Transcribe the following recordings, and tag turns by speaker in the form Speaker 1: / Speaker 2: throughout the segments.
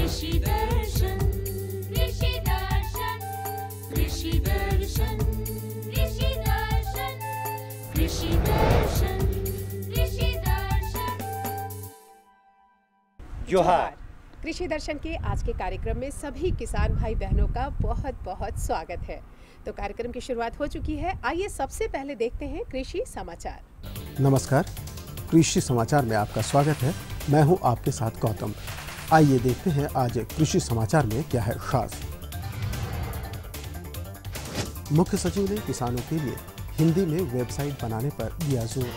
Speaker 1: कृषि दर्शन कृषि दर्शन कृषि दर्शन कृषि दर्शन कृषि दर्शन कृषि दर्शन।
Speaker 2: जोहार। कृषि दर्शन के आज के कार्यक्रम में सभी किसान भाई बहनों का बहुत बहुत स्वागत है। तो कार्यक्रम की शुरुआत हो चुकी है। आइए सबसे पहले देखते हैं कृषि समाचार।
Speaker 3: नमस्कार, कृषि समाचार में आपका स्वागत है। मैं हूं आपके साथ गौतम। आइए देखते हैं आज कृषि समाचार में क्या है खास। मुख्य सचिव ने किसानों के लिए हिंदी में वेबसाइट बनाने पर दिया जोर।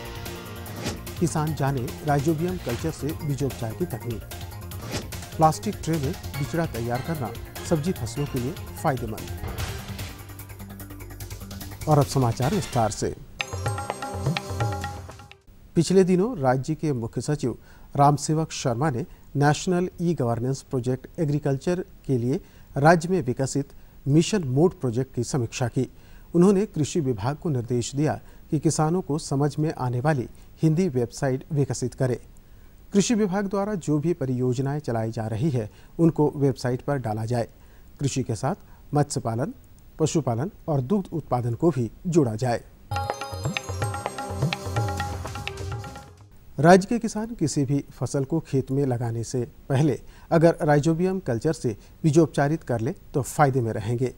Speaker 3: किसान जाने राइजोबियम कल्चर से बीजोपचार की तकनीक। प्लास्टिक ट्रे में बिचड़ा तैयार करना सब्जी फसलों के लिए फायदेमंद। और अब समाचार विस्तार से। पिछले दिनों राज्य के मुख्य सचिव रामसेवक शर्मा ने national e governance project agriculture के लिए राज्य में विकसित मिशन मोड प्रोजेक्ट की समीक्षा की। उन्होंने कृषि विभाग को निर्देश दिया कि किसानों को समझ में आने वाली हिंदी वेबसाइट विकसित करे। कृषि विभाग द्वारा जो भी परियोजनाएं चलाई जा रही है उनको वेबसाइट पर डाला जाए। कृषि के साथ मत्स्य पालन, पशुपालन और दूध उत्पादन को भी जोड़ा जाए। राज्य के किसान किसी भी फसल को खेत में लगाने से पहले अगर राइजोबियम कल्चर से बीजोपचारित कर ले तो फायदे में रहेंगे।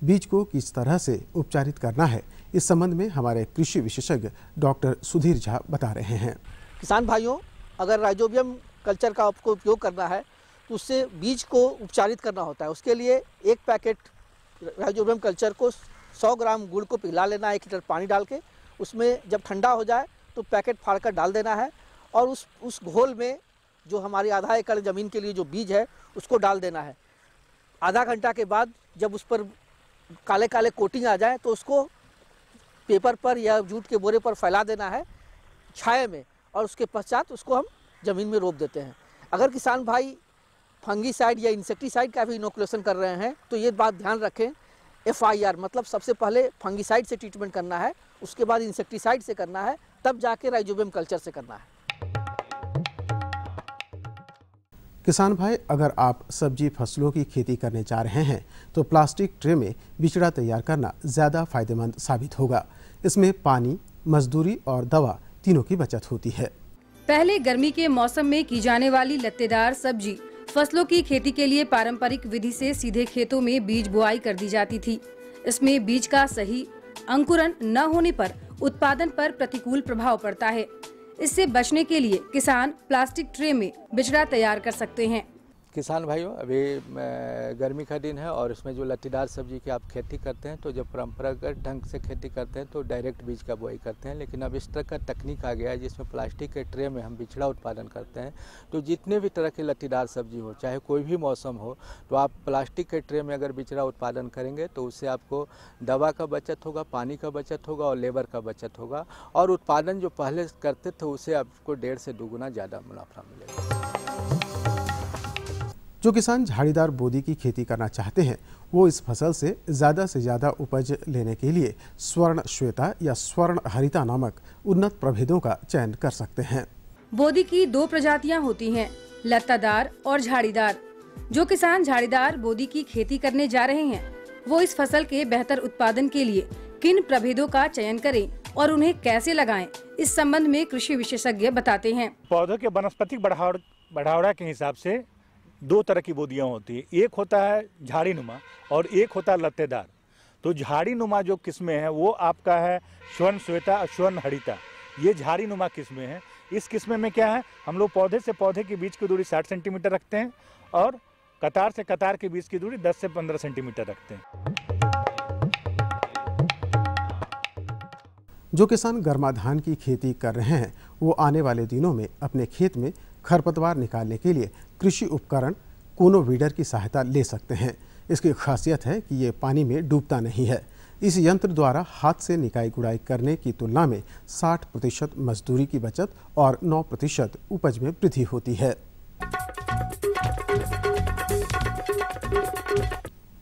Speaker 3: बीज को किस तरह से उपचारित करना है, इस संबंध में हमारे कृषि विशेषज्ञ डॉक्टर सुधीर झा बता रहे हैं।
Speaker 4: किसान भाइयों, अगर राइजोबियम कल्चर का आपको उपयोग करना है तो उससे बीज को उपचारित करना होता है। उसके लिए एक पैकेट राइजोबियम कल्चर को 100 ग्राम गुड़ को पिघला लेना है 1 लीटर पानी डाल के। उसमें जब ठंडा हो जाए तो पैकेट फाड़ कर डाल देना है और उस घोल में जो हमारी आधा एकड़ ज़मीन के लिए जो बीज है उसको डाल देना है। आधा घंटा के बाद जब उस पर काले काले कोटिंग आ जाए तो उसको पेपर पर या जूट के बोरे पर फैला देना है छाये में, और उसके पश्चात उसको हम ज़मीन में रोप देते हैं। अगर किसान भाई फंगीसाइड या इंसेक्टिसाइड का भी इनोकुलेशन कर रहे हैं तो ये बात ध्यान रखें, FIR मतलब सबसे पहले फंगीसाइड से ट्रीटमेंट करना है, उसके बाद इंसेक्टिसाइड से करना है, तब जाके राइजोबियम कल्चर से करना है।
Speaker 3: किसान भाई, अगर आप सब्जी फसलों की खेती करने जा रहे हैं तो प्लास्टिक ट्रे में बिचड़ा तैयार करना ज़्यादा फायदेमंद साबित होगा। इसमें पानी, मजदूरी और दवा तीनों की बचत होती है।
Speaker 5: पहले गर्मी के मौसम में की जाने वाली लत्तेदार सब्जी फसलों की खेती के लिए पारंपरिक विधि से सीधे खेतों में बीज बुआई कर दी जाती थी। इसमें बीज का सही अंकुरण न होने पर उत्पादन पर प्रतिकूल प्रभाव पड़ता है। इससे बचने के लिए किसान प्लास्टिक ट्रे में बिचड़ा तैयार कर सकते हैं।
Speaker 6: किसान भाइयों, अभी गर्मी का दिन है और इसमें जो लत्तीदार सब्जी की आप खेती करते हैं तो जब परंपरागत ढंग से खेती करते हैं तो डायरेक्ट बीज का बुआई करते हैं, लेकिन अब इस तरह का तकनीक आ गया है जिसमें प्लास्टिक के ट्रे में हम बिचड़ा उत्पादन करते हैं। तो जितने भी तरह की लत्तीदार सब्जी हो, चाहे कोई भी मौसम हो, तो आप प्लास्टिक के ट्रे में अगर बिचड़ा उत्पादन करेंगे तो उससे आपको दवा का बचत होगा, पानी का बचत होगा और लेबर का बचत होगा, और उत्पादन जो पहले करते थे उससे आपको 1.5 से 2 गुना ज़्यादा मुनाफा मिलेगा।
Speaker 3: जो किसान झाड़ीदार बोदी की खेती करना चाहते हैं वो इस फसल से ज़्यादा उपज लेने के लिए स्वर्ण श्वेता या स्वर्ण हरिता नामक उन्नत प्रभेदों का चयन कर सकते हैं।
Speaker 5: बोदी की 2 प्रजातियां होती हैं, लतादार और झाड़ीदार। जो किसान झाड़ीदार बोदी की खेती करने जा रहे हैं वो इस फसल के बेहतर उत्पादन के लिए किन प्रभेदों का चयन करें और उन्हें कैसे लगाएं, इस संबंध में कृषि विशेषज्ञ बताते हैं।
Speaker 7: पौधों के वनस्पतिक बढ़ावड़ा के हिसाब से 2 तरह की बोदियां होती है। एक होता है झाड़ी नुमा और एक होता है लत्तेदार। तो झाड़ी नुमा जो किस्में हैं वो आपका है स्वर्ण श्वेता और स्वर्ण हरिता, ये झाड़ी नुमा किस्में हैं। इस किस्में में क्या है, हम लोग पौधे से पौधे के बीच की दूरी 60 सेंटीमीटर रखते हैं और कतार से कतार के बीच की दूरी 10 से 15 सेंटीमीटर रखते हैं।
Speaker 3: जो किसान गर्मा धान की खेती कर रहे हैं वो आने वाले दिनों में अपने खेत में खरपतवार निकालने के लिए कृषि उपकरण कोनो वीडर की सहायता ले सकते हैं। इसकी खासियत है कि ये पानी में डूबता नहीं है। इस यंत्र द्वारा हाथ से निकाई गुड़ाई करने की तुलना में 60% मजदूरी की बचत और 9% उपज में वृद्धि होती है।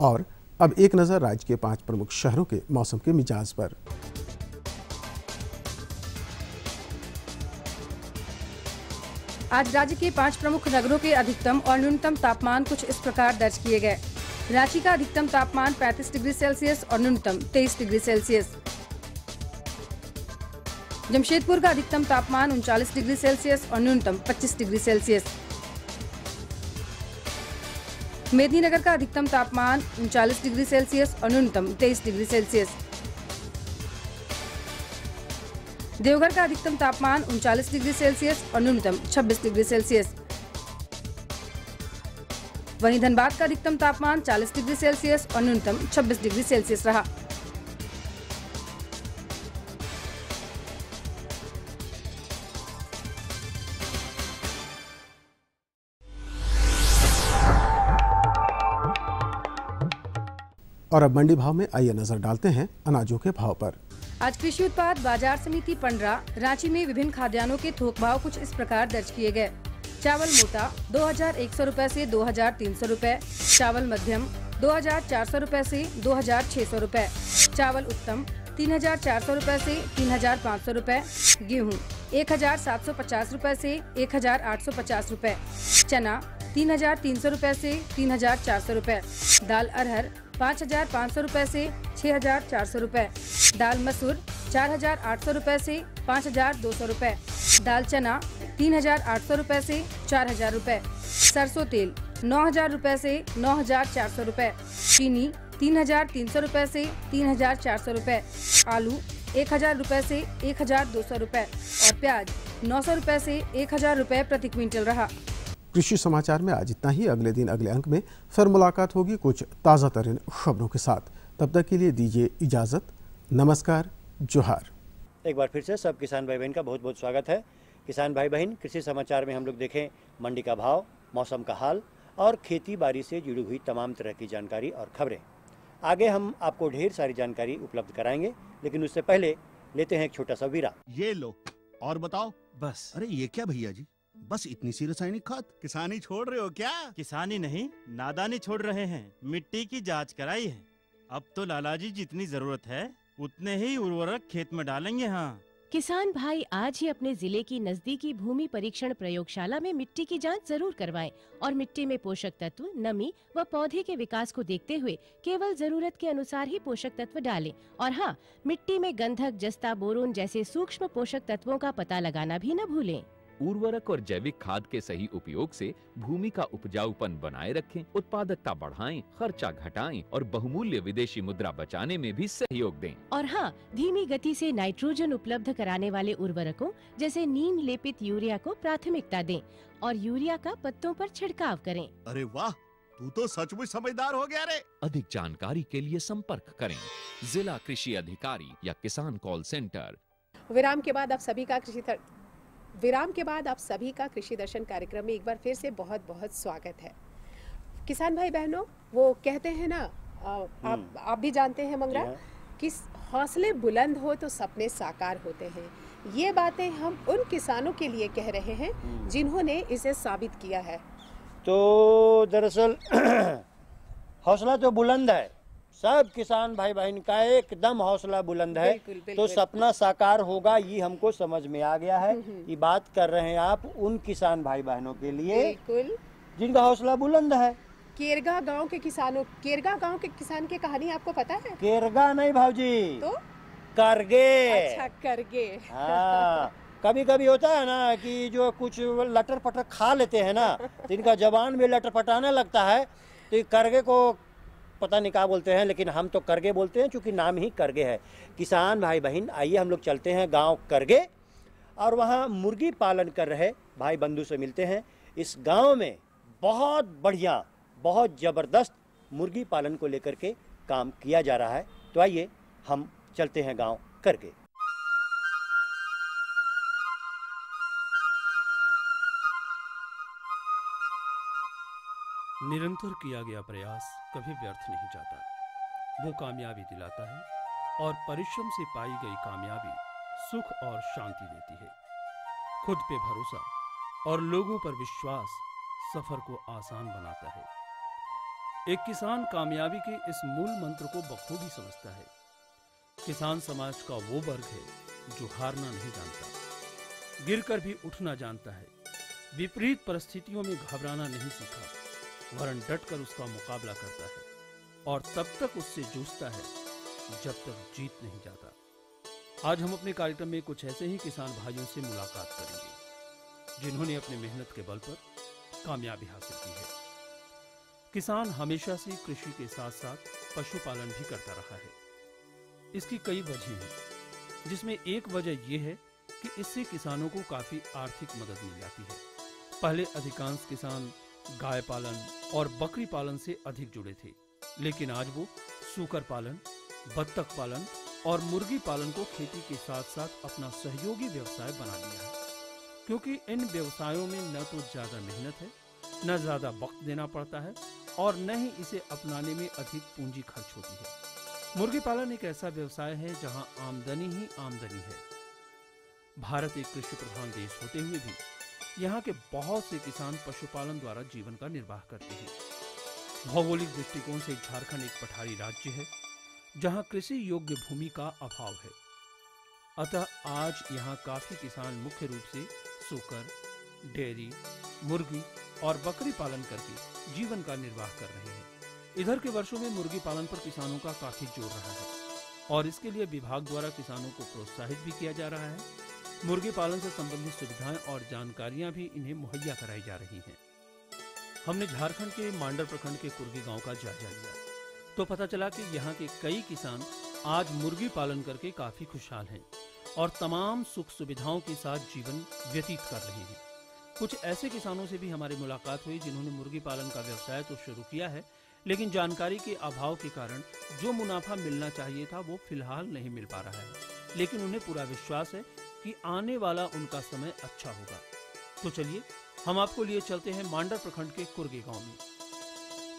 Speaker 3: और अब एक नज़र राज्य के 5 प्रमुख शहरों के मौसम के मिजाज पर।
Speaker 5: आज राज्य के 5 प्रमुख नगरों के अधिकतम और न्यूनतम तापमान कुछ इस प्रकार दर्ज किए गए। रांची का अधिकतम तापमान 35 डिग्री सेल्सियस और न्यूनतम 23 डिग्री सेल्सियस। जमशेदपुर का अधिकतम तापमान 39 डिग्री सेल्सियस और न्यूनतम 25 डिग्री सेल्सियस। मेदिनीनगर का अधिकतम तापमान 39 डिग्री सेल्सियस और न्यूनतम 23 डिग्री सेल्सियस। देवघर का अधिकतम तापमान 39 डिग्री सेल्सियस और न्यूनतम 26 डिग्री सेल्सियस। वहीं धनबाद का अधिकतम तापमान 40 डिग्री सेल्सियस और न्यूनतम 26 डिग्री सेल्सियस रहा।
Speaker 3: और अब मंडी भाव में आइए नजर डालते हैं अनाजों के भाव पर।
Speaker 5: आज कृषि उत्पाद बाजार समिति पंडरा रांची में विभिन्न खाद्यान्नों के थोक भाव कुछ इस प्रकार दर्ज किए गए। चावल मोटा 2100 रुपए से 2300 रुपए, चावल मध्यम 2400 रुपए से 2600 रुपए, चावल उत्तम 3400 रुपए से 3500 रुपए, गेहूं 1750 रुपए से 1850 रुपए, चना 3300 रुपए से 3400 रुपए, दाल अरहर 5500 रुपए से 6400 रुपए, दाल मसूर 4800 रुपए से 5200 रुपए, दाल चना 3800 रुपए से 4000 रुपए, सरसों तेल 9000 रुपए से 9400 रुपए, चीनी 3300 रुपए से 3400 रुपए, आलू 1000 रुपए से 1200 रुपए और प्याज 900 रुपए से 1000 रुपए प्रति क्विंटल रहा।
Speaker 3: कृषि समाचार में आज इतना ही। अगले दिन अगले अंक में फिर मुलाकात होगी कुछ ताज़ा तरीन खबरों के साथ। तब तक के लिए दीजिए इजाज़त। नमस्कार, जोहार।
Speaker 8: एक बार फिर से सब किसान भाई बहन का बहुत बहुत स्वागत है। किसान भाई बहन, कृषि समाचार में हम लोग देखें मंडी का भाव, मौसम का हाल और खेती बाड़ी से जुड़ी हुई तमाम तरह की जानकारी और खबरें। आगे हम आपको ढेर सारी जानकारी उपलब्ध कराएंगे, लेकिन उससे पहले लेते हैं एक छोटा सा विराम।
Speaker 9: ये लो और बताओ।
Speaker 10: बस।
Speaker 9: अरे ये क्या भैया जी, बस इतनी सी रासायनिक खाद? किसानी छोड़ रहे हो क्या?
Speaker 10: किसानी नहीं, नादानी छोड़ रहे हैं। मिट्टी की जांच कराई है। अब तो लालाजी जितनी जरूरत है उतने ही उर्वरक खेत में डालेंगे। हाँ,
Speaker 11: किसान भाई आज ही अपने जिले की नजदीकी भूमि परीक्षण प्रयोगशाला में मिट्टी की जांच जरूर करवाएं और मिट्टी में पोषक तत्व, नमी व पौधे के विकास को देखते हुए केवल जरूरत के अनुसार ही पोषक तत्व डालें। और हाँ, मिट्टी में गंधक, जस्ता, बोरोन जैसे सूक्ष्म पोषक तत्वों का पता लगाना भी न भूलें।
Speaker 12: उर्वरक और जैविक खाद के सही उपयोग से भूमि का उपजाऊपन बनाए रखें, उत्पादकता बढ़ाएं, खर्चा घटाएं और बहुमूल्य विदेशी मुद्रा बचाने में भी सहयोग दें।
Speaker 11: और हाँ, धीमी गति से नाइट्रोजन उपलब्ध कराने वाले उर्वरकों जैसे नीम लेपित यूरिया को प्राथमिकता दें और यूरिया का पत्तों पर छिड़काव करें।
Speaker 9: अरे वाह, तू तो सचमुच समझदार हो गया रे।
Speaker 12: अधिक जानकारी के लिए संपर्क करें जिला कृषि अधिकारी या किसान कॉल सेंटर।
Speaker 2: विराम के बाद आप सभी का कृषि दर्शन कार्यक्रम में एक बार फिर से बहुत बहुत स्वागत है। किसान भाई बहनों, वो कहते हैं ना, आप भी जानते हैं मंगरा, कि हौसले बुलंद हो तो सपने साकार होते हैं। ये बातें हम उन किसानों के लिए कह रहे हैं जिन्होंने इसे साबित किया है।
Speaker 8: तो दरअसल हौसला तो बुलंद है, सब किसान भाई बहन का एकदम हौसला बुलंद है।
Speaker 2: बिल्कुल, बिल्कुल।
Speaker 8: तो सपना साकार होगा, ये हमको समझ में आ गया है। ये बात कर रहे हैं आप उन किसान भाई बहनों के लिए
Speaker 2: बिल्कुल,
Speaker 8: जिनका हौसला बुलंद है।
Speaker 2: केरगा गांव के किसान की कहानी आपको पता है?
Speaker 8: केरगा नहीं भाऊजी,
Speaker 2: तो
Speaker 8: करगे।
Speaker 2: अच्छा, करगे।
Speaker 8: हाँ, कभी कभी होता है ना कि जो कुछ लटर पटर खा लेते हैं ना, तो इनका जबान में लटर पटाने लगता है। तो करगे को पता नहीं क्या बोलते हैं, लेकिन हम तो करगे बोलते हैं, क्योंकि नाम ही करगे है। किसान भाई बहन, आइए हम लोग चलते हैं गांव करगे और वहाँ मुर्गी पालन कर रहे भाई बंधु से मिलते हैं। इस गांव में बहुत बढ़िया, बहुत ज़बरदस्त मुर्गी पालन को लेकर के काम किया जा रहा है। तो आइए हम चलते हैं गांव करगे।
Speaker 13: निरंतर किया गया प्रयास कभी व्यर्थ नहीं जाता। वो कामयाबी दिलाता है और परिश्रम से पाई गई कामयाबी सुख और शांति देती है। खुद पे भरोसा और लोगों पर विश्वास सफर को आसान बनाता है। एक किसान कामयाबी के इस मूल मंत्र को बखूबी समझता है। किसान समाज का वो वर्ग है जो हारना नहीं जानता, गिरकर भी उठना जानता है, विपरीत परिस्थितियों में घबराना नहीं सीखा, वरन डटकर उसका मुकाबला करता है और तब तक उससे जूझता है जब तक जीत नहीं जाता। आज हम अपने कार्यक्रम में कुछ ऐसे ही किसान भाइयों से मुलाकात करेंगे जिन्होंने अपनी मेहनत के बल पर कामयाबी हासिल की है। किसान हमेशा से कृषि के साथ साथ पशुपालन भी करता रहा है। इसकी कई वजह हैं, जिसमें एक वजह यह है कि इससे किसानों को काफी आर्थिक मदद मिल जाती है। पहले अधिकांश किसान गाय पालन और बकरी पालन से अधिक जुड़े थे, लेकिन आज वो सूकर पालन, बत्तख पालन और मुर्गी पालन को खेती के साथ साथ अपना सहयोगी व्यवसाय बना लिया है, क्योंकि इन व्यवसायों में न तो ज्यादा मेहनत है, न ज्यादा वक्त देना पड़ता है और न ही इसे अपनाने में अधिक पूंजी खर्च होती है। मुर्गी पालन एक ऐसा व्यवसाय है जहां आमदनी ही आमदनी है। भारत एक कृषि प्रधान देश होते हुए भी यहाँ के बहुत से किसान पशुपालन द्वारा जीवन का निर्वाह करते हैं। भौगोलिक दृष्टिकोण से झारखंड एक पठारी राज्य है जहाँ कृषि योग्य भूमि का अभाव है। अतः आज यहाँ काफी किसान मुख्य रूप से सूकर, डेयरी, मुर्गी और बकरी पालन करके जीवन का निर्वाह कर रहे हैं। इधर के वर्षों में मुर्गी पालन पर किसानों का काफी जोर रहा है और इसके लिए विभाग द्वारा किसानों को प्रोत्साहित भी किया जा रहा है। मुर्गी पालन से संबंधित सुविधाएं और जानकारियां भी इन्हें मुहैया कराई जा रही हैं। हमने झारखंड के मांडर प्रखंड के कुर्गी गांव का जायजा लिया तो पता चला कि यहाँ के कई किसान आज मुर्गी पालन करके काफी खुशहाल हैं और तमाम सुख सुविधाओं के साथ जीवन व्यतीत कर रहे हैं। कुछ ऐसे किसानों से भी हमारी मुलाकात हुई जिन्होंने मुर्गी पालन का व्यवसाय तो शुरू किया है, लेकिन जानकारी के अभाव के कारण जो मुनाफा मिलना चाहिए था वो फिलहाल नहीं मिल पा रहा है। लेकिन उन्हें पूरा विश्वास है कि आने वाला उनका समय अच्छा होगा। तो चलिए हम आपको लिए चलते हैं मांडर प्रखंड के कुर्गी गांव में।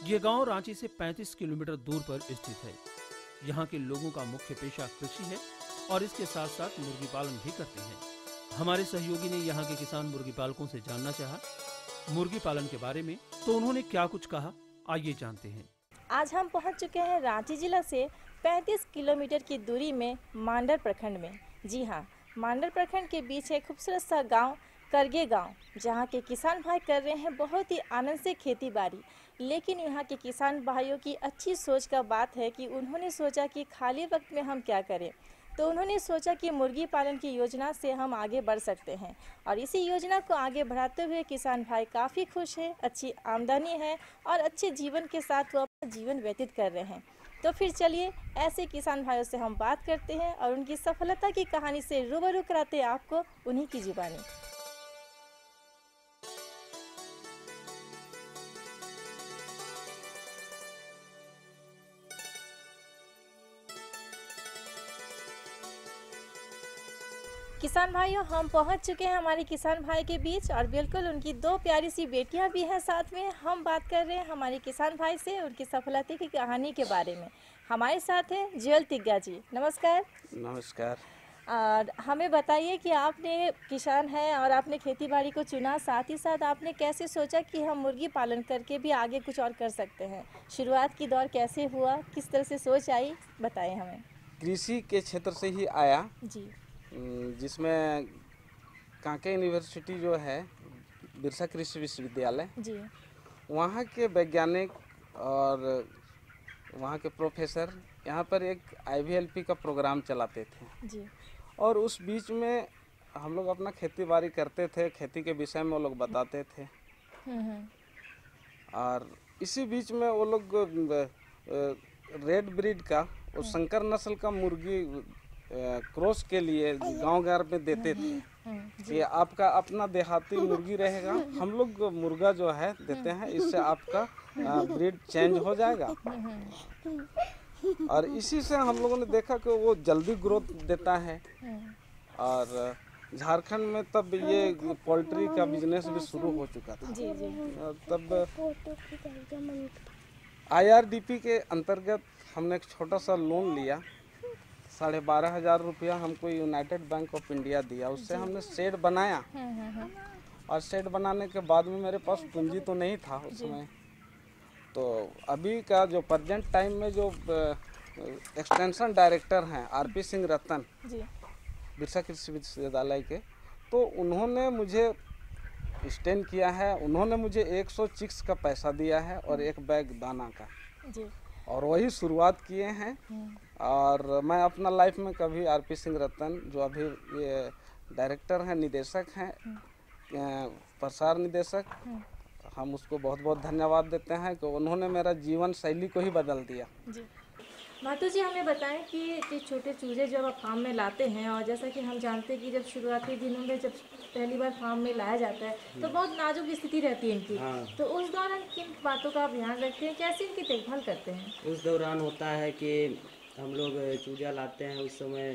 Speaker 13: ये गांव रांची से 35 किलोमीटर दूर पर स्थित है। यहाँ के लोगों का मुख्य पेशा कृषि है और इसके साथ साथ मुर्गी पालन भी करते हैं। हमारे सहयोगी ने यहाँ के किसान मुर्गी पालकों से जानना चाहा मुर्गी पालन के बारे में, तो उन्होंने क्या कुछ कहा, आइए जानते हैं।
Speaker 14: आज हम पहुँच चुके हैं रांची जिला से 35 किलोमीटर की दूरी में मांडर प्रखंड में। जी हाँ, मांडर प्रखंड के बीच एक खूबसूरत सा गांव करगे गांव, जहां के किसान भाई कर रहे हैं बहुत ही आनंद से खेती बाड़ी। लेकिन यहाँ के किसान भाइयों की अच्छी सोच का बात है कि उन्होंने सोचा कि खाली वक्त में हम क्या करें, तो उन्होंने सोचा कि मुर्गी पालन की योजना से हम आगे बढ़ सकते हैं और इसी योजना को आगे बढ़ाते हुए किसान भाई काफ़ी खुश हैं, अच्छी आमदनी है और अच्छे जीवन के साथ वो अपना जीवन व्यतीत कर रहे हैं। तो फिर चलिए ऐसे किसान भाइयों से हम बात करते हैं और उनकी सफलता की कहानी से रूबरू कराते हैं आपको उन्हीं की जुबानी। किसान भाइयों, हम पहुंच चुके हैं हमारे किसान भाई के बीच और बिल्कुल उनकी दो प्यारी सी बेटियां भी हैं साथ में। हम बात कर रहे हैं हमारे किसान भाई से उनकी सफलता की कहानी के बारे में। हमारे साथ हैं जुएल तिग्गा जी। नमस्कार।
Speaker 15: नमस्कार।
Speaker 14: और हमें बताइए कि आपने किसान हैं और आपने खेती बाड़ी को चुना, साथ ही साथ आपने कैसे सोचा कि हम मुर्गी पालन करके भी आगे कुछ और कर सकते हैं? शुरुआत की दौर कैसे हुआ, किस तरह से सोच आई, बताएं हमें।
Speaker 15: कृषि के क्षेत्र से ही आया
Speaker 14: जी,
Speaker 15: जिसमें कांके यूनिवर्सिटी जो है बिरसा कृषि विश्वविद्यालय
Speaker 14: जी,
Speaker 15: वहाँ के वैज्ञानिक और वहाँ के प्रोफेसर यहाँ पर एक IVLP का प्रोग्राम चलाते थे
Speaker 14: जी।
Speaker 15: और उस बीच में हम लोग अपना खेती बाड़ी करते थे, खेती के विषय में वो लोग बताते थे। और इसी बीच में वो लोग रेड ब्रीड का और संकर नस्ल का मुर्गी क्रॉस के लिए गांव घर में देते थे कि आपका अपना देहाती मुर्गी रहेगा, हम लोग मुर्गा जो है देते हैं, इससे आपका ब्रीड चेंज हो जाएगा। और इसी से हम लोगों ने देखा कि वो जल्दी ग्रोथ देता है। और झारखंड में तब ये पोल्ट्री का बिजनेस भी शुरू हो चुका था। तब IRDP के अंतर्गत हमने एक छोटा सा लोन लिया, 12,500 रुपया हमको यूनाइटेड बैंक ऑफ इंडिया दिया। उससे हमने शेड बनाया और शेड बनाने के बाद में मेरे पास पूंजी तो नहीं था उस समय। तो अभी का जो प्रेजेंट टाइम में जो एक्सटेंशन डायरेक्टर हैं RP सिंह रतन बिरसा कृषि विश्वविद्यालय के, तो उन्होंने मुझे स्टैंड किया है, उन्होंने मुझे 100 चिक्स का पैसा दिया है और एक बैग दाना का
Speaker 14: जी।
Speaker 15: और वही शुरुआत किए हैं। और मैं अपना लाइफ में कभी आरपी सिंह रतन जो अभी ये डायरेक्टर हैं, निदेशक हैं, प्रसार निदेशक, हम उसको बहुत बहुत धन्यवाद देते हैं कि उन्होंने मेरा जीवन शैली को ही बदल दिया।
Speaker 14: जी मातू जी, हमें बताएं कि ये छोटे चूजे जब आप फार्म में लाते हैं, और जैसा कि हम जानते हैं कि जब शुरुआती दिनों में जब पहली बार फार्म में लाया जाता है तो बहुत नाजुक स्थिति रहती है इनकी। तो उस दौरान किन बातों का आप ध्यान रखते हैं, कैसे इनकी देखभाल करते हैं?
Speaker 16: उस दौरान होता है कि हम लोग चूजा लाते हैं, उस समय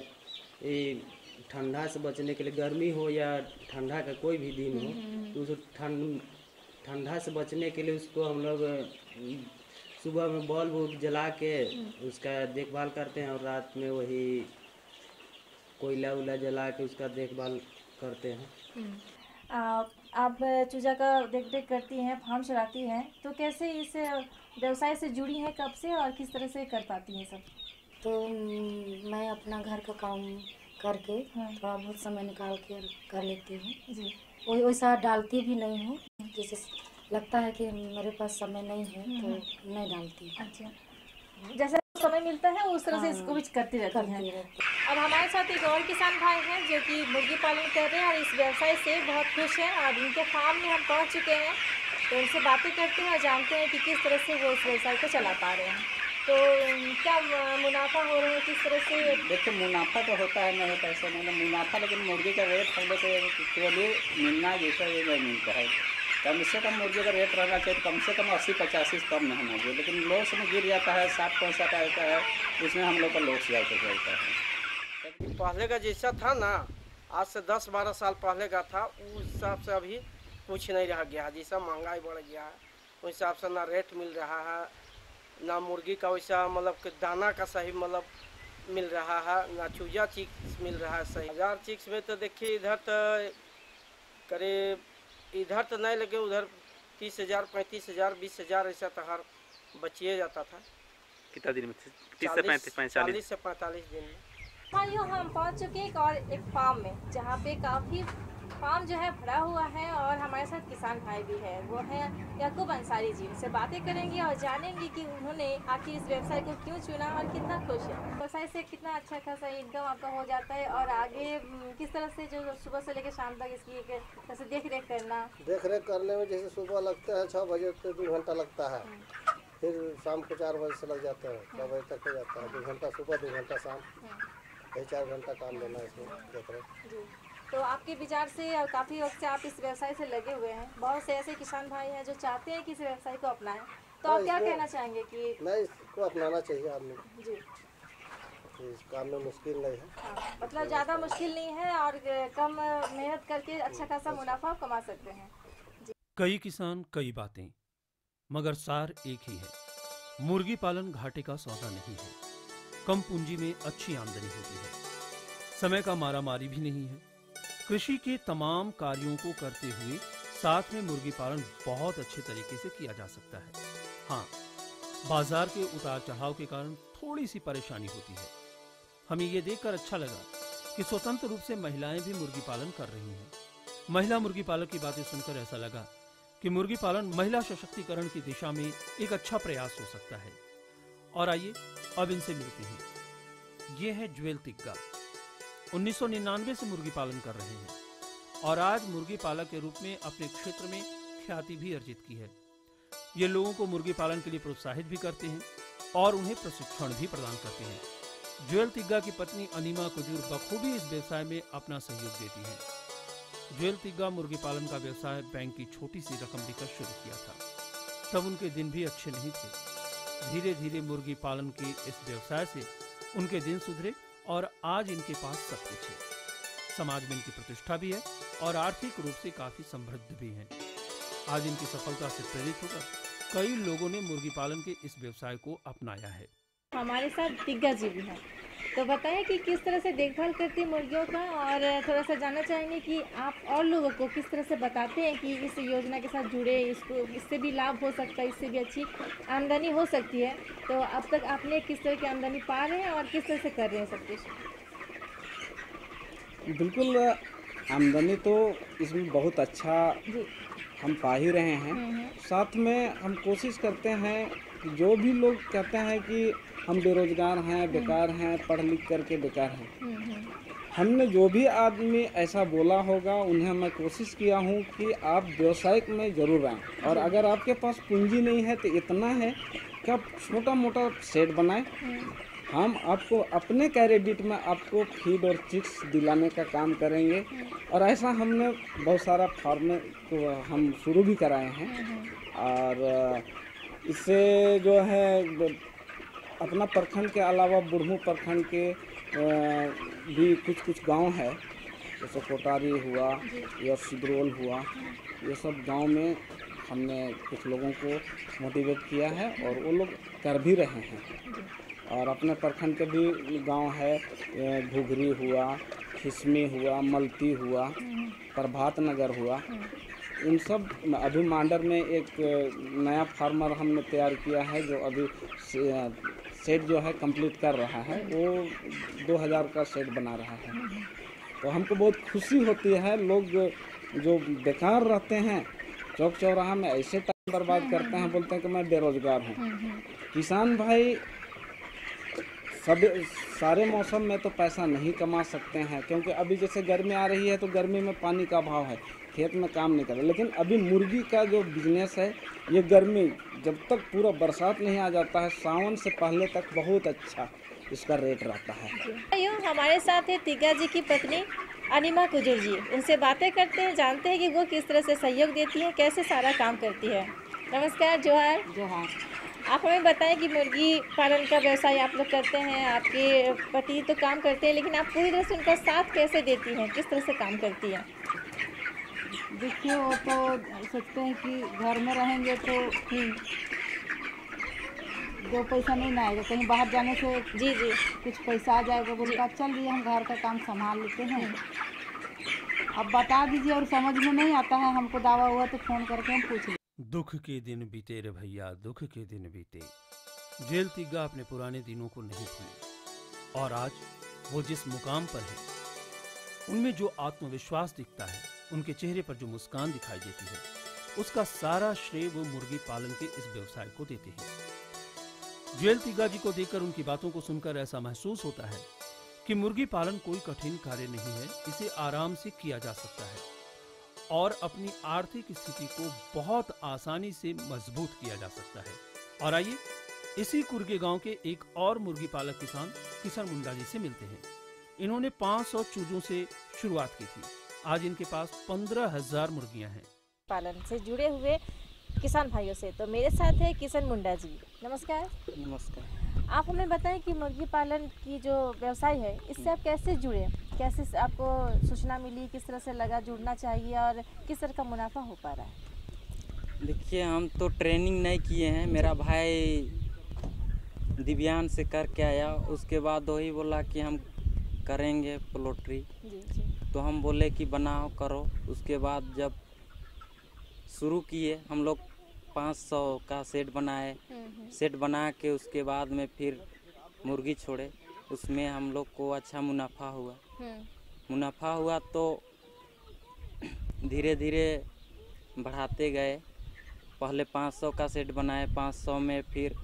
Speaker 16: ठंडा से बचने के लिए, गर्मी हो या ठंडा का कोई भी दिन हो, तो उस ठंडा से बचने के लिए उसको हम लोग सुबह में बल्ब जला के उसका देखभाल करते हैं और रात में वही कोयला उला जला के उसका देखभाल करते हैं।
Speaker 14: आप चूजा का देख करती हैं, फार्म चलाती हैं, तो कैसे इस व्यवसाय से जुड़ी हैं, कब से और किस तरह से कर पाती हैं सब?
Speaker 17: तो मैं अपना घर का काम करके थोड़ा बहुत समय निकाल के कर लेती हूँ जी। वैसा डालती भी नहीं हूँ, जैसे लगता है कि मेरे पास समय नहीं है तो नहीं डालती।
Speaker 14: अच्छा, जैसा समय मिलता है उस तरह से इसको भी करती रहती हैं। अब हमारे साथ एक और किसान भाई हैं जो कि मुर्गी पालन कर रहे हैं और इस व्यवसाय से बहुत खुश हैं, और इनके फार्म में हम पहुंच चुके हैं, तो उनसे बातें करते हैं और जानते हैं कि किस तरह से वो इस व्यवसाय को चला पा रहे हैं। तो क्या मुनाफा हो रहा है, किस तरह से?
Speaker 18: देखिए, मुनाफा तो होता है, नहीं पैसा मतलब मुनाफा, लेकिन मुर्गी का रेट पहले से केवल मिलना जैसा ये नहीं मिलता है। कम से कम मुर्गी का रेट रहना चाहिए, कम से कम 80-85 कम नहीं होना चाहिए, लेकिन लॉस में गिर जाता है, 60-65 आता है, इसमें हम लोग का लॉस जाकर चलता है।
Speaker 19: पहले का जैसा था ना, आज से 10-12 साल पहले का था, उस हिसाब से अभी कुछ नहीं रह गया। जैसा महंगाई बढ़ गया है उस हिसाब से ना रेट मिल रहा है, ना मुर्गी का वैसा मतलब कि दाना का सही मतलब मिल रहा है, ना चूजा चिक्स मिल रहा है सही। 1000 चिक्स में तो देखिए इधर तो करीब, इधर तो नहीं लेकिन उधर 30,000, 35,000, 20,000 ऐसा तो हर बचिए जाता था।
Speaker 20: कितना दिन में? 30 से 45?
Speaker 19: 40 से 45 दिन में।
Speaker 14: भाइयों, हम पहुंच चुके हैं एक फार्म में, जहां पे काफ़ी फार्म जो है भरा हुआ है, और हमारे साथ किसान भाई भी है, वो है याकूब अंसारी जी। उनसे बातें करेंगे और जानेंगे कि उन्होंने आखिर इस व्यवसाय को क्यों चुना और कितना खुश है। व्यवसाय से कितना अच्छा खासा इनकम आपका हो जाता है, और आगे किस तरह से जो सुबह से लेकर शाम तक इसकी जैसे देख रेख
Speaker 21: करने में, जैसे सुबह लगता है 6 बजे से 2 घंटा लगता है, फिर शाम को 4 बजे से लग जाते हैं, 6 बजे तक हो जाता है। 2 घंटा सुबह, 2 घंटा शाम, यही 4 घंटा काम लेना है इसमें देख रेख।
Speaker 14: तो आपके विचार से और काफ़ी वक्त से आप इस व्यवसाय से लगे हुए हैं, बहुत से ऐसे किसान भाई हैं जो चाहते हैं कि इस व्यवसाय को अपनाएं, तो आप क्या कहना चाहेंगे? कि
Speaker 21: नहीं, इसको अपनाना चाहिए आदमी
Speaker 14: जी,
Speaker 21: इस काम में मुश्किल नहीं है।
Speaker 14: मतलब ज़्यादा मुश्किल नहीं है, और कम मेहनत करके अच्छा खासा मुनाफा कमा सकते हैं जी।
Speaker 13: कई किसान कई बातें, मगर सार एक ही है, मुर्गी पालन घाटे का सौदा नहीं है। कम पूंजी में अच्छी आमदनी होती है, समय का मारामारी भी नहीं है। कृषि के तमाम कार्यों को करते हुए साथ में मुर्गी पालन बहुत अच्छे तरीके से किया जा सकता है। हाँ, बाजार के उतार चढ़ाव के कारण थोड़ी सी परेशानी होती है। हमें ये देखकर अच्छा लगा कि स्वतंत्र रूप से महिलाएं भी मुर्गी पालन कर रही हैं। महिला मुर्गी पालक की बातें सुनकर ऐसा लगा कि मुर्गी पालन महिला सशक्तिकरण की दिशा में एक अच्छा प्रयास हो सकता है। और आइए अब इनसे मिलते हैं। ये है ज्वेल तिग्गा, 1999 से मुर्गी पालन कर रहे हैं और आज मुर्गी पालक के रूप में अपने क्षेत्र में ख्याति भी अर्जित की है। ये लोगों को मुर्गी पालन के लिए प्रोत्साहित भी करते हैं और उन्हें प्रशिक्षण भी प्रदान करते हैं। ज्वेल तिग्गा की पत्नी अनीमा कुजूर बखूबी इस व्यवसाय में अपना सहयोग देती हैं। ज्वेल तिग्गा मुर्गी पालन का व्यवसाय बैंक की छोटी सी रकम लेकर शुरू किया था, तब उनके दिन भी अच्छे नहीं थे। धीरे धीरे मुर्गी पालन के इस व्यवसाय से उनके दिन सुधरे और आज इनके पास सब कुछ है। समाज में इनकी प्रतिष्ठा भी है और आर्थिक रूप से काफी समृद्ध भी हैं। आज इनकी सफलता से प्रेरित होकर कई लोगों ने मुर्गी पालन के इस व्यवसाय को अपनाया है।
Speaker 14: हमारे साथ तिग्गा जी भी हैं, तो बताएं कि किस तरह से देखभाल करती है मुर्गियों का, और थोड़ा सा जानना चाहेंगे कि आप और लोगों को किस तरह से बताते हैं कि इस योजना के साथ जुड़े, इसको इससे भी लाभ हो सकता है, इससे भी अच्छी आमदनी हो सकती है। तो अब तक आपने किस तरह की आमदनी पा रहे हैं और किस तरह से कर रहे हैं सब कुछ?
Speaker 15: बिल्कुल, आमदनी तो इसमें बहुत अच्छा हम पा ही रहे हैं। साथ में हम कोशिश करते हैं कि जो भी लोग कहते हैं कि हम बेरोजगार हैं, बेकार हैं, पढ़ लिख करके बेकार हैं, हमने जो भी आदमी ऐसा बोला होगा उन्हें मैं कोशिश किया हूँ कि आप व्यवसायिक में ज़रूर आएँ। और अगर आपके पास पूंजी नहीं है तो इतना है कि आप छोटा मोटा सेट बनाएं, हम आपको अपने क्रेडिट में आपको फीड और चिक्स दिलाने का काम करेंगे। और ऐसा हमने बहुत सारा फार्म को हम शुरू भी कराए हैं। और इससे जो है अपना प्रखंड के अलावा बुढ़मू प्रखंड के भी कुछ गांव है, जैसे कोटारी हुआ या सिद्रोल हुआ, ये सब गांव में हमने कुछ लोगों को मोटिवेट किया है और वो लोग कर भी रहे हैं। और अपने प्रखंड के भी गांव है, घुघरी हुआ, खिसमी हुआ, मलती हुआ, प्रभात नगर हुआ, इन सब अभी मांडर में एक नया फार्मर हमने तैयार किया है जो अभी सेट जो है कंप्लीट कर रहा है, वो 2000 का सेट बना रहा है। तो हमको बहुत खुशी होती है। लोग जो बेकार रहते हैं चौक चौराहा में ऐसे टाइम बर्बाद करते हैं, बोलते हैं कि मैं बेरोजगार हूँ। किसान भाई सब सारे मौसम में तो पैसा नहीं कमा सकते हैं, क्योंकि अभी जैसे गर्मी आ रही है तो गर्मी में पानी का अभाव है, खेत में काम नहीं कर रहे। लेकिन अभी मुर्गी का जो बिजनेस है, ये गर्मी जब तक पूरा बरसात नहीं आ जाता है, सावन से पहले तक बहुत अच्छा इसका रेट रहता है।
Speaker 14: यूँ हमारे साथ है तिग्गा जी की पत्नी अनिमा कुजूर जी। उनसे बातें करते हैं, जानते हैं कि वो किस तरह से सहयोग देती है, कैसे सारा काम करती है। नमस्कार, जोहार।
Speaker 1: जोहार।
Speaker 14: आप हमें बताएं कि मुर्गी पालन का व्यवसाय आप लोग करते हैं, आपके पति तो काम करते हैं, लेकिन आप पूरी तरह से उनका साथ कैसे देती हैं, किस तरह से काम करती हैं?
Speaker 1: देखिए, वो तो सोचते हैं कि घर में रहेंगे तो दो पैसा नहीं ना आएगा, कहीं बाहर जाने से
Speaker 14: जी
Speaker 1: कुछ पैसा आ जाएगा, बोलता चल रही हम घर का काम संभाल लेते हैं। अब बता दीजिए, और समझ में नहीं आता है हमको दावा हुआ तो फ़ोन करके हम पूछ लें।
Speaker 13: दुख के दिन बीते रे भैया, दुख के दिन बीते। जेल तिग्गा अपने पुराने दिनों को नहीं भूले, और आज वो जिस मुकाम पर है, उनमें जो आत्मविश्वास दिखता है, उनके चेहरे पर जो मुस्कान दिखाई देती है, उसका सारा श्रेय वो मुर्गी पालन के इस व्यवसाय को देते हैं। जेल तिग्गा जी को देखकर, उनकी बातों को सुनकर ऐसा महसूस होता है कि मुर्गी पालन कोई कठिन कार्य नहीं है, इसे आराम से किया जा सकता है और अपनी आर्थिक स्थिति को बहुत आसानी से मजबूत किया जा सकता है। और आइए इसी कुर्गे गांव के एक और मुर्गी पालक किसान मुंडा जी से मिलते हैं। इन्होंने 500 चूजों से शुरुआत की थी। आज इनके पास 15,000 मुर्गियां हैं।
Speaker 14: पालन से जुड़े हुए किसान भाइयों से तो मेरे साथ है किशन मुंडा जी। नमस्कार।
Speaker 15: नमस्कार।
Speaker 14: आप हमें बताएं कि मुर्गी पालन की जो व्यवसाय है, इससे आप कैसे जुड़े, कैसे आपको सूचना मिली, किस तरह से लगा जुड़ना चाहिए और किस तरह का मुनाफा हो पा रहा है?
Speaker 22: देखिए, हम तो ट्रेनिंग नहीं किए हैं, मेरा भाई दिव्यांग से करके आया, उसके बाद वही बोला कि हम करेंगे पोल्ट्री। तो हम बोले कि बनाओ, करो। उसके बाद जब शुरू किए हम लोग 500 का सेट बनाए, सेट बना के उसके बाद में फिर मुर्गी छोड़े, उसमें हम लोग को अच्छा मुनाफा हुआ तो धीरे धीरे बढ़ाते गए। पहले 500 का सेट बनाए, 500 में फिर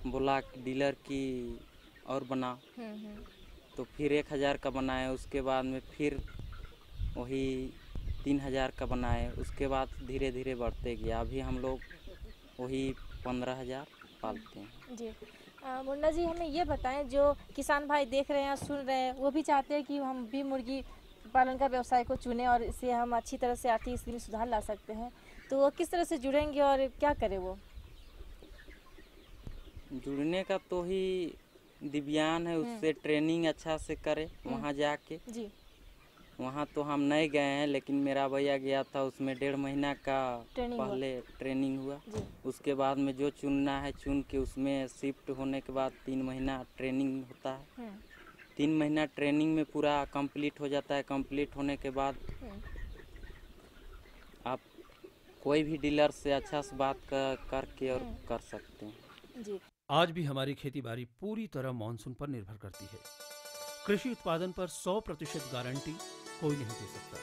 Speaker 22: बोला डीलर की और बनाओ, तो फिर 1000 का बनाए। उसके बाद में फिर वही 3000 का बनाए। उसके बाद धीरे धीरे बढ़ते गया। अभी हम लोग वही 15,000 पालते हैं।
Speaker 14: जी मुन्ना जी, हमें ये बताएं, जो किसान भाई देख रहे हैं, सुन रहे हैं, वो भी चाहते हैं कि हम भी मुर्गी पालन का व्यवसाय को चुनें और इससे हम अच्छी तरह से आर्थिक स्थिति में सुधार ला सकते हैं, तो वो किस तरह से जुड़ेंगे और क्या करें? वो
Speaker 22: जुड़ने का तो ही दिव्यांग है, उससे ट्रेनिंग अच्छा से करे वहाँ जाके।
Speaker 14: जी
Speaker 22: वहाँ तो हम नहीं गए हैं, लेकिन मेरा भैया गया था, उसमें 1.5 महीना का पहले ट्रेनिंग हुआ। उसके बाद में जो चुनना है चुन के उसमें शिफ्ट होने के बाद 3 महीना ट्रेनिंग होता है। 3 महीना ट्रेनिंग में पूरा कंप्लीट हो जाता है। कंप्लीट होने के बाद आप कोई भी डीलर से अच्छा से बात करके और कर सकते हैं।
Speaker 14: जी।
Speaker 13: आज भी हमारी खेती बाड़ी पूरी तरह मानसून पर निर्भर करती है। कृषि उत्पादन पर 100% गारंटी कोई नहीं दे सकता,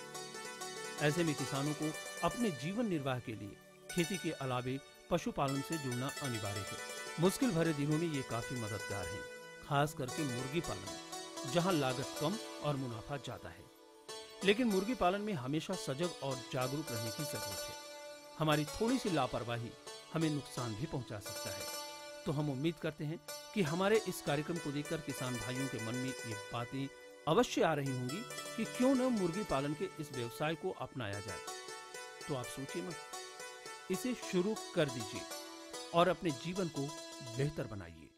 Speaker 13: ऐसे में किसानों को अपने जीवन निर्वाह के लिए खेती के अलावे पशुपालन से जुड़ना अनिवार्य है। मुश्किल भरे दिनों में ये काफी मददगार है, खास करके मुर्गी पालन, जहां लागत कम और मुनाफा ज्यादा है। लेकिन मुर्गी पालन में हमेशा सजग और जागरूक रहने की जरूरत है। हमारी थोड़ी सी लापरवाही हमें नुकसान भी पहुंचा सकता है। तो हम उम्मीद करते हैं कि हमारे इस कार्यक्रम को देखकर किसान भाइयों के मन में ये बातें अवश्य आ रही होंगी कि क्यों न मुर्गी पालन के इस व्यवसाय को अपनाया जाए। तो आप सोचिए मत, इसे शुरू कर दीजिए और अपने जीवन को बेहतर बनाइए।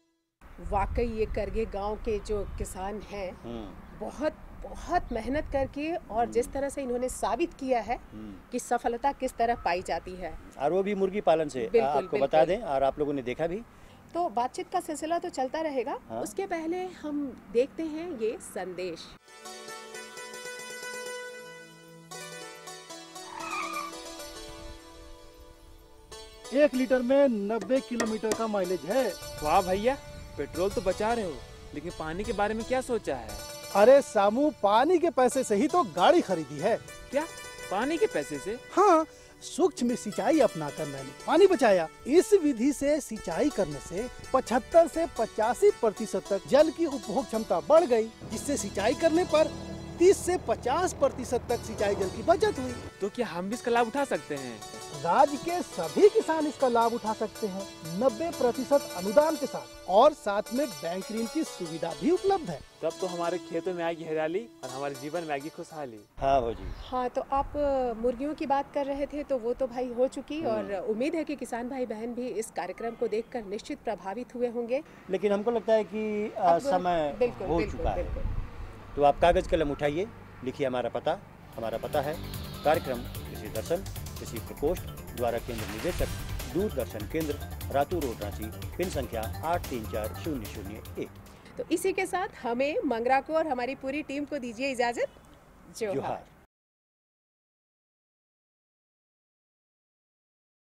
Speaker 2: वाकई ये करगे गांव के जो किसान हैं बहुत बहुत मेहनत करके और जिस तरह से इन्होंने साबित किया है कि सफलता किस तरह पाई जाती है,
Speaker 8: और वो भी मुर्गी पालन से। आपको बता दें, और आप लोगों ने देखा भी,
Speaker 2: तो बातचीत का सिलसिला तो चलता रहेगा। हाँ? उसके पहले हम देखते हैं ये संदेश।
Speaker 4: एक लीटर में 90 किलोमीटर का माइलेज है।
Speaker 6: वाह भैया, पेट्रोल तो बचा रहे हो, लेकिन पानी के बारे में क्या सोचा है?
Speaker 4: अरे सामू, पानी के पैसे से ही तो गाड़ी खरीदी है।
Speaker 6: क्या पानी के पैसे से?
Speaker 4: हाँ, सूक्ष्म सिंचाई अपनाकर मैंने पानी बचाया। इस विधि से सिंचाई करने से 75 से 85% तक जल की उपभोग क्षमता बढ़ गई, जिससे सिंचाई करने पर 30 से 50% तक सिंचाई जल की बचत हुई।
Speaker 6: तो क्या हम भी इसका लाभ उठा सकते हैं?
Speaker 4: राज्य के सभी किसान इसका लाभ उठा सकते हैं 90% अनुदान के साथ, और साथ में बैंक ऋण की सुविधा भी उपलब्ध है।
Speaker 6: तब तो हमारे खेतों में आएगी हरियाली और हमारे जीवन में आएगी खुशहाली।
Speaker 8: हाँ भाजी।
Speaker 2: हाँ, तो आप मुर्गियों की बात कर रहे थे, तो वो तो भाई हो चुकी, और उम्मीद है कि किसान भाई बहन भी इस कार्यक्रम को देखकर निश्चित प्रभावित हुए होंगे।
Speaker 8: लेकिन हमको लगता है कि समय हो चुका है। तो आप कागज कलम उठाइए, लिखिए हमारा पता है कार्यक्रम कृषि दर्शन, कृषि प्रकोष्ठ, द्वारा केंद्र निदेशक, दूरदर्शन केंद्र, रातू रोड, रांची, पिन संख्या 834001।
Speaker 2: तो इसी के साथ हमें, मंगरा को और हमारी पूरी टीम को दीजिए इजाजत। जोहार।